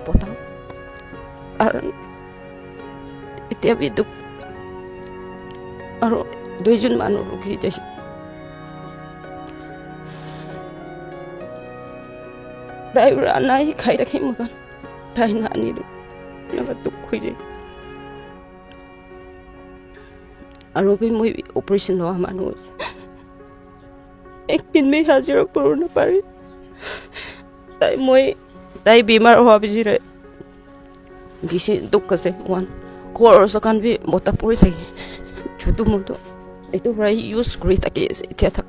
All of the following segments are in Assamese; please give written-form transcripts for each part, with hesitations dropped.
পতাও আৰু এতিয়া দুখ আৰু দুইজন মানুহ ৰখি যাইছে তাই নাই খাই ৰাখি মোক তাই নানিলো এনেকুৱা দুখ হৈ যায় আৰু মই অপাৰেশ্যন হোৱা মানুহ আছে একদিন মই হাজিৰা কৰিব নাপাৰি তাই বেমাৰ হোৱা বিচিৰে বেছি দুখ আছে ওৱান খৰচ কাৰণ বি বতাহ পৰি থাকে ছোটো মোটো এইটো প্ৰায় ইউজ কৰি থাকি আছে এতিয়া থাক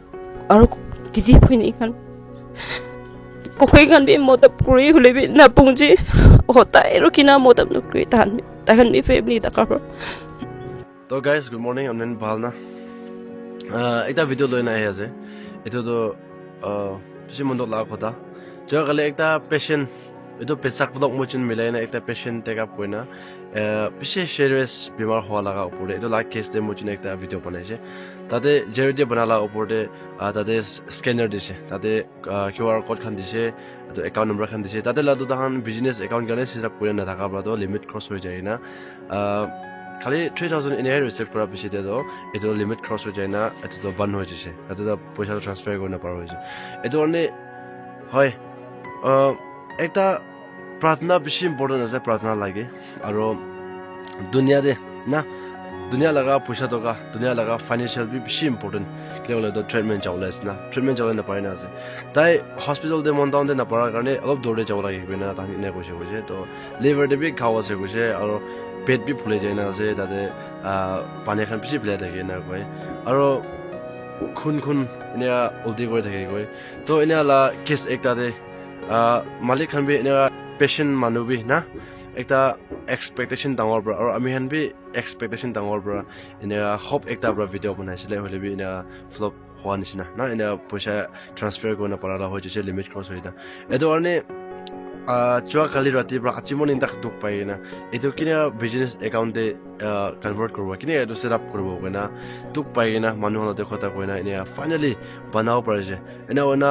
আৰু দিদি ফিনি খান ককাই খান বি মদত কৰি হ'লে বি নাপুঞ্জি হতাই ৰখিনা মদত নকৰি তাহান বি ফেমিলি তাকাৰ তো গাইজ গুড মৰ্নিং আপোনালোক ভাল না এটা ভিডিঅ' লৈ নাই আছে এইটোতো বেছি মনত লগা কথা যোৱাকালি এটা পেচেণ্ট এইটো পেচাক ব্লক মোচন মিলাই না একটা পেশেন্ট টেক আপ করে না বেশি সিরিয়াস বেমার হওয়া লাগা উপরে এটা লাইক কেস দিয়ে মোচন একটা ভিডিও বানাইছে তাতে জেরি দিয়ে বানালা উপরে তাতে স্ক্যানার দিছে তাতে কিউআর কোড খান দিছে তো একাউন্ট নম্বর খান দিছে তাতে লাদু তাহান বিজনেস একাউন্ট গানে সেট আপ করে না থাকা তো লিমিট ক্রস হয়ে যায় না খালি 3000 ইনহে রিসিভ করা পিছে তো এটা লিমিট ক্রস হয়ে যায় না এটা তো বন্ধ হয়ে যাচ্ছে তাতে পয়সা ট্রান্সফার করে না পারা হয়েছে এটা অনেক হয় একটা प्रार्थना बेसि इम्पर्टेन्ट আছে प्रार्थना লাগে আৰু দুনিয়া দে না দুনিয়া লাগা পইচা টকা দুনিয়া লাগা ফাইনান্সিয়াল বি বেসি ইম্पर्टेन्ट কেৱল তো ট্ৰিটমেন্ট যাবলৈ আছে না ট্ৰিটমেন্ট যাবলৈ নাপায় না আছে তাই হস্পিটেল দে মন ডাউন দে নাপাৰাৰ কাৰণে অলপ দৌৰে যাব লাগিব না তানি নে কৈছে তো লিভাৰ দে বি খাও আছে কৈছে আৰু পেট বি ফুলে যায় না আছে তাতে পানী খান বেছি ফ্লাই থাকে না কয় আৰু খুন এনে উল্টি কৰি থাকে কয় তো এনে লা কেছ একটা দে মালিক খান বি এনে পেশেন্ট মানুহ বি না একটা এক্সপেক্টেশন ডাঙৰ পৰা আৰু আমি হেন বি এক্সপেক্টেশন ডাঙৰ পৰা এনে হোপ একটা পৰা ভিডিঅ' বনাইছিলে হ'লে বি এনে ফ্লপ হোৱা নিচিনা না এনে পইচা ট্ৰান্সফাৰ কৰিব নপৰা হৈ গৈছে লিমিট ক্ৰছ হৈ না এইটো কাৰণে যোৱাকালি ৰাতিপুৱা আচিমন ইন্টাক দুখ পাই না এইটো কিনে বিজনেছ একাউণ্টে কনভাৰ্ট কৰিব কিনে এইটো ছেট আপ কৰিব না দুখ পাই না মানুহৰ কথা কৈ না এনে ফাইনেলি বনাব পাৰিছে এনে না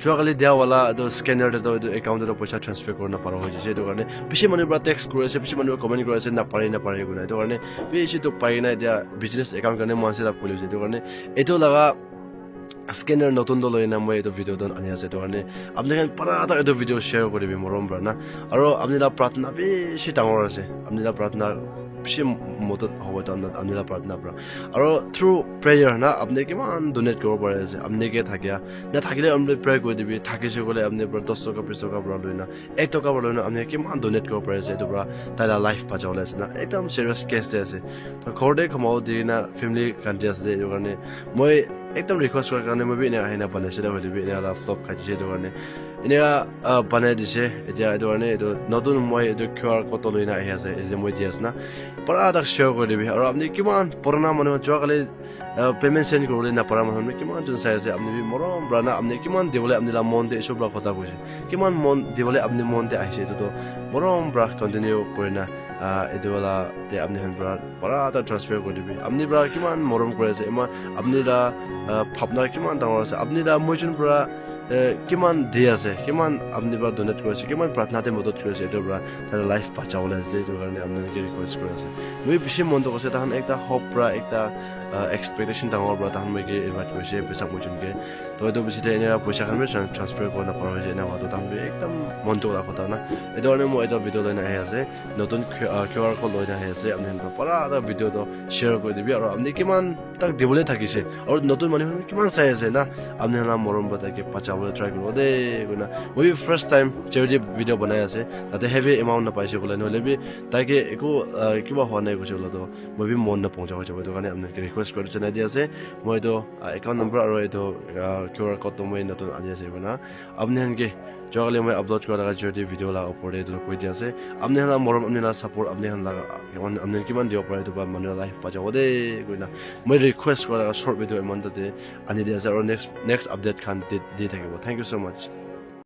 যোৱাকালি দিয়াৱালা এইটো স্কেনাৰটো এইটো একাউণ্টত পইচা ট্ৰান্সফাৰ কৰিব নপৰা হৈ গৈছে সেইটো কাৰণে বেছি মানুহৰ পৰা টেক্সট কৰি আছে বেছি মানুহে কমেণ্ট কৰি আছে নাপাৰে একো নাই সেইটো কাৰণে বেছি দুখ পাই না এতিয়া বিজনেছ একাউণ্ট কাৰণে মই ছেট আপ কৰি লৈছে সেইটো কাৰণে এইটো লগা স্কেনাৰ নতুন লৈ না মই এইটো ভিডিঅ'টো আনি আছে সেইটো কাৰণে আপোনালোকে পৰা এটা এইটো ভিডিঅ' শ্বেয়াৰ কৰিবি মৰম পৰা না আৰু আপোনালোকৰ প্ৰাৰ্থনা বেছি ডাঙৰ আছে আপোনালোকৰ প্ৰাৰ্থনা বেছি মদত হ'ব আপোনালোকৰ প্ৰাৰ্থনা পৰা আৰু থ্ৰু প্ৰেয়াৰ না আপুনি কিমান ডনেট কৰিব পাৰে আছে আপোনালোকে থাকিয়া নাথাকিলে আপুনি প্ৰেয়াৰ কৰি দিবি থাকিছে গ'লে আপুনি পৰা 10 টকা 20 টকা পৰা লৈ না 1 টকা পৰা লৈ না আপুনি কিমান ডনেট কৰিব পাৰে আছে এইটো পৰা তাইৰ লাইফ বাচাবলৈ আছে না একদম চিৰিয়াছ কেছ দি আছে তো ঘৰতে কমাও দি না ফেমিলি কান্দি আছে এইটো কাৰণে মই একদম ৰিকুৱেষ্ট কৰাৰ কাৰণে মই এনে আহি নাপাইছিলে হ'লে এনে অলপ ফ্লপ খাইছে সেইটো কাৰণে এনে বনাই দিছে এতিয়া এইটো কাৰণে এইটো নতুন মই এইটো কিউআৰ কোড লৈ না আহি আছে এতিয়া মই দি আছো না পৰা তাক শ্বেয়াৰ কৰি দিবি আৰু আপুনি কিমান পুৰণা মানুহ যোৱাকালি পেমেণ্ট চেণ্ড কৰিবলৈ নাপাৰা মানুহ কিমান জন চাই আছে আপুনি মৰম পৰা না আপুনি কিমান দিবলৈ আপুনি মন দিয়ে এইচব কথা কৈছে কিমান মন দিবলৈ আপুনি মন দিয়ে আহিছে এইটোতো মৰম পৰা কণ্টিনিউ কৰি না এইটো তে আপুনি পৰা এটা ট্ৰান্সফাৰ কৰি দিবি আপুনি পৰা কিমান মৰম কৰি আছে ইমান আপুনি ভাৱনা কিমান ডাঙৰ আছে আপুনি মইজন পৰা কিমান দি আছে কিমান আপুনি পৰা ডনেট কৰিছে কিমান প্ৰাৰ্থনাতে মদত কৰিছে এইটোৰ পৰা তাৰ লাইফ বাচাবলৈ আছে এইটোৰ কাৰণে আপোনালোকে ৰিকুৱেষ্ট কৰি আছে মই বেছি মনটো কৈছে তাহান এটা হোপ পৰা এটা এক্সপেক্টেশ্যন ডাঙৰ পৰা তাহান মই ইনভাইট কৰিছে পইচা মইজনকে তো এইটো বেছি এনে পইচা খান ট্ৰান্সফাৰ কৰিব নপৰা হৈছে এনে হোৱাটো তাহান একদম মনটো কৰা কথা না এইটো কাৰণে মই এটা ভিডিঅ' লৈ আহি আছে নতুন কিউআৰ কোড লৈ আহি আছে আপুনি পৰা এটা ভিডিঅ'টো শ্বেয়াৰ কৰি দিবি আৰু আপুনি কিমান তাক দিবলৈ থাকিছে আৰু নতুন মানুহ কিমান চাই আছে না আপুনি মৰম বতাকে বাচাবলৈ ট্ৰাই কৰিব দেই না মই ফাৰ্ষ্ট টাইম চেৰিটি ভিডিঅ' বনাই আছে তাতে হেভি এমাউণ্ট নাপাইছে বোলে নহ'লে বি তাইকে একো কিবা হোৱা নাই কৈছে বোলে তো মই বি মন নপहुঁচা হৈছে সেইটো কাৰণে আপোনালোকে ৰিকুৱেষ্ট কৰি জনাই দি আছে মই এইটো একাউণ্ট নম্বৰ আৰু এইটো কিউআৰ কোডটো মই নতুন আনি আছে না আপুনি সেনেকৈ যোৱাকালি মই আপলোড কৰা লগা যদি ভিডিঅ' লগা ওপৰতে এইটো কৈ দি আছে আপুনি মৰম আপুনি ছাপৰ্ট আপুনি আপুনি কিমান দিব পাৰে এইটো বা মানুহৰ লাইফ বাচাব দেই কৈ না মই ৰিকুৱেষ্ট কৰা লগা শ্বৰ্ট ভিডিঅ' ইমান তাতে আনি দি আছে আৰু নেক্সট আপডেট খান দি থাকিব থেংক ইউ ছ' মাছ